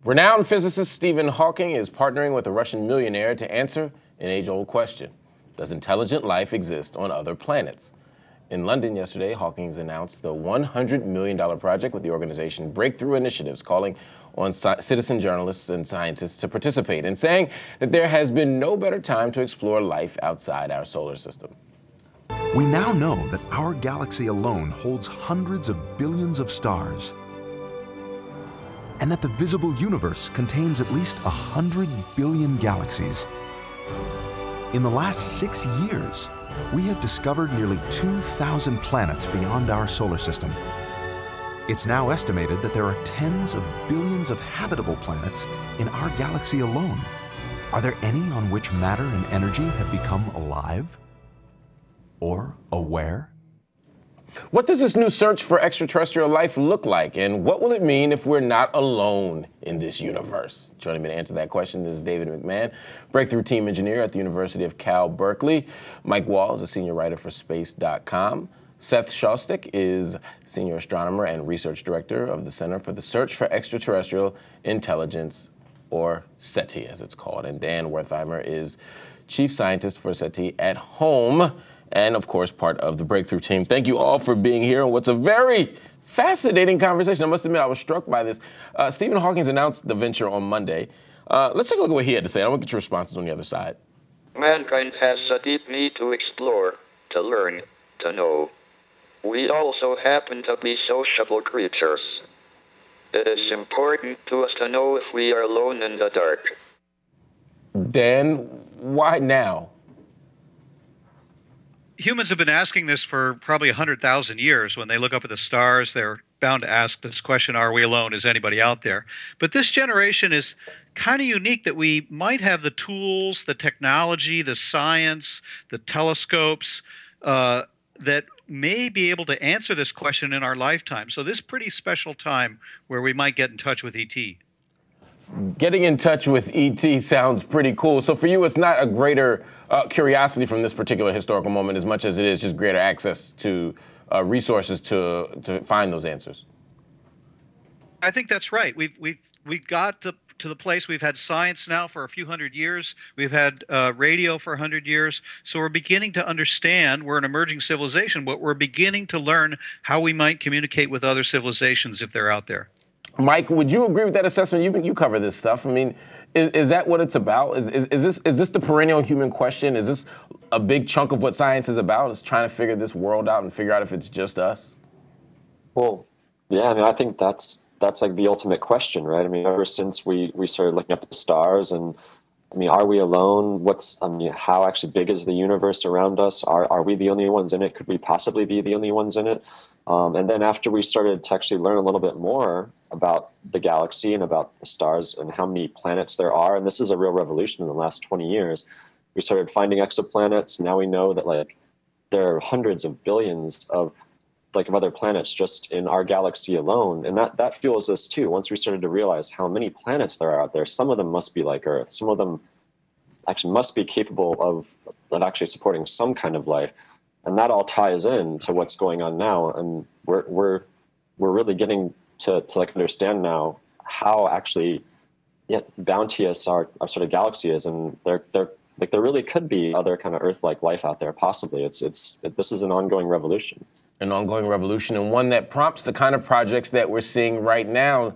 Renowned physicist Stephen Hawking is partnering with a Russian millionaire to answer an age-old question. Does intelligent life exist on other planets? In London yesterday, Hawking announced the $100 million project with the organization Breakthrough Initiatives, calling on citizen journalists and scientists to participate and saying that there has been no better time to explore life outside our solar system. We now know that our galaxy alone holds hundreds of billions of stars, and that the visible universe contains at least 100 billion galaxies. In the last 6 years, we have discovered nearly 2,000 planets beyond our solar system. It's now estimated that there are tens of billions of habitable planets in our galaxy alone. Are there any on which matter and energy have become alive or aware? What does this new search for extraterrestrial life look like, and what will it mean if we're not alone in this universe? Joining me to answer that question is David McMahon, Breakthrough Team Engineer at the University of Cal Berkeley. Mike Wall is a senior writer for Space.com. Seth Shostak is Senior Astronomer and Research Director of the Center for the Search for Extraterrestrial Intelligence, or SETI as it's called. And Dan Wertheimer is Chief Scientist for SETI at home, and of course, part of the Breakthrough team. Thank you all for being here on what's a very fascinating conversation. I must admit, I was struck by this. Stephen Hawking announced the venture on Monday. Let's take a look at what he had to say. I want to get your responses on the other side. Mankind has a deep need to explore, to learn, to know. We also happen to be sociable creatures. It is important to us to know if we are alone in the dark. Dan, why now? Humans have been asking this for probably 100,000 years. When they look up at the stars, they're bound to ask this question, are we alone? Is anybody out there? But this generation is kind of unique that we might have the tools, the technology, the science, the telescopes that may be able to answer this question in our lifetime. So this is a pretty special time where we might get in touch with ET. Getting in touch with ET sounds pretty cool. So for you, it's not a greater curiosity from this particular historical moment as much as it is just greater access to resources to find those answers. I think that's right. We've got to the place. We've had science now for a few hundred years. We've had radio for 100 years. So we're beginning to understand. We're an emerging civilization, but we're beginning to learn how we might communicate with other civilizations if they're out there. Mike, would you agree with that assessment? You cover this stuff. I mean, is that what it's about? Is this the perennial human question? Is this a big chunk of what science is about? Is trying to figure this world out and figure out if it's just us? Well, yeah, I mean, I think that's like the ultimate question, right? I mean, ever since we started looking up at the stars, and I mean, are we alone? How actually big is the universe around us? Are we the only ones in it? Could we possibly be the only ones in it? And then after we started to actually learn a little bit more about the galaxy and about the stars and how many planets there are, and this is a real revolution in the last 20 years, we started finding exoplanets. Now we know that there are hundreds of billions of other planets just in our galaxy alone, and that fuels us too. Once we started to realize how many planets there are out there, some of them must be like Earth, some of them actually must be capable of actually supporting some kind of life, and that all ties in to what's going on now. And we're really getting to understand now how actually bounteous our sort of galaxy is, and there really could be other kind of Earth-like life out there possibly. This is an ongoing revolution. An ongoing revolution, and one that prompts the kind of projects that we're seeing right now.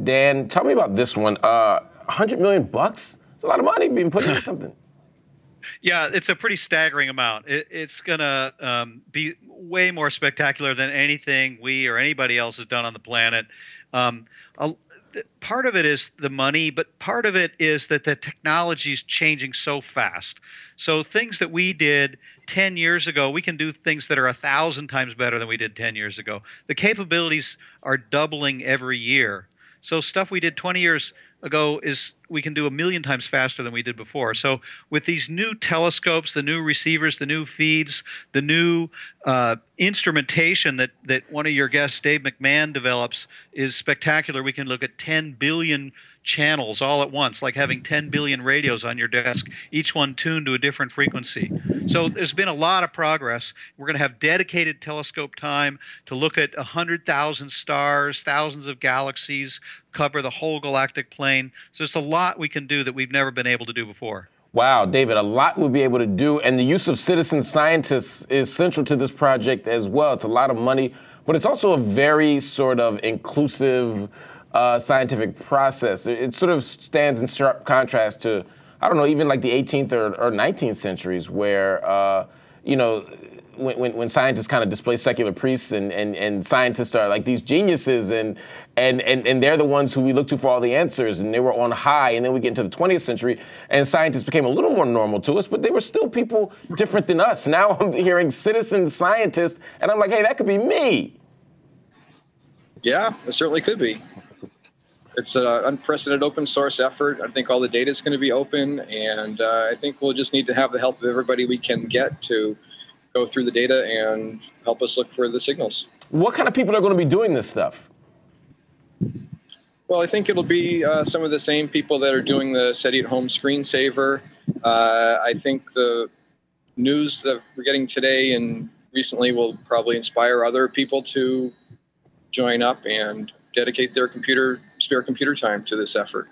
Dan, tell me about this one. $100 million bucks? It's a lot of money being put into something. Yeah, it's a pretty staggering amount. It's going to be way more spectacular than anything we or anybody else has done on the planet. Part of it is the money, but part of it is that the technology is changing so fast. So things that we did 10 years ago, we can do things that are 1,000 times better than we did 10 years ago. The capabilities are doubling every year. So stuff we did 20 years ago we can do 1,000,000 times faster than we did before. So with these new telescopes, the new receivers, the new feeds, the new instrumentation that one of your guests, Dave McMahon, develops is spectacular. We can look at 10 billion channels all at once, like having 10 billion radios on your desk, each one tuned to a different frequency. So there's been a lot of progress. We're going to have dedicated telescope time to look at 100,000 stars, thousands of galaxies, cover the whole galactic plane. So there's a lot we can do that we've never been able to do before. Wow, David, a lot we'll be able to do, and the use of citizen scientists is central to this project as well. It's a lot of money, but it's also a very sort of inclusive scientific process. It sort of stands in sharp contrast to, I don't know, even like the 18th or 19th centuries where, you know, when scientists kind of displace secular priests and scientists are like these geniuses and they're the ones who we look to for all the answers, and they were on high. And then we get into the 20th century and scientists became a little more normal to us, but they were still people different than us. Now I'm hearing citizen scientists and I'm like, hey, that could be me. Yeah, it certainly could be. It's an unprecedented open source effort. I think all the data is going to be open, and I think we'll just need to have the help of everybody we can get to go through the data and help us look for the signals. What kind of people are going to be doing this stuff? Well, I think it'll be some of the same people that are doing the SETI at Home screensaver. I think the news that we're getting today and recently will probably inspire other people to join up and dedicate their spare computer time to this effort.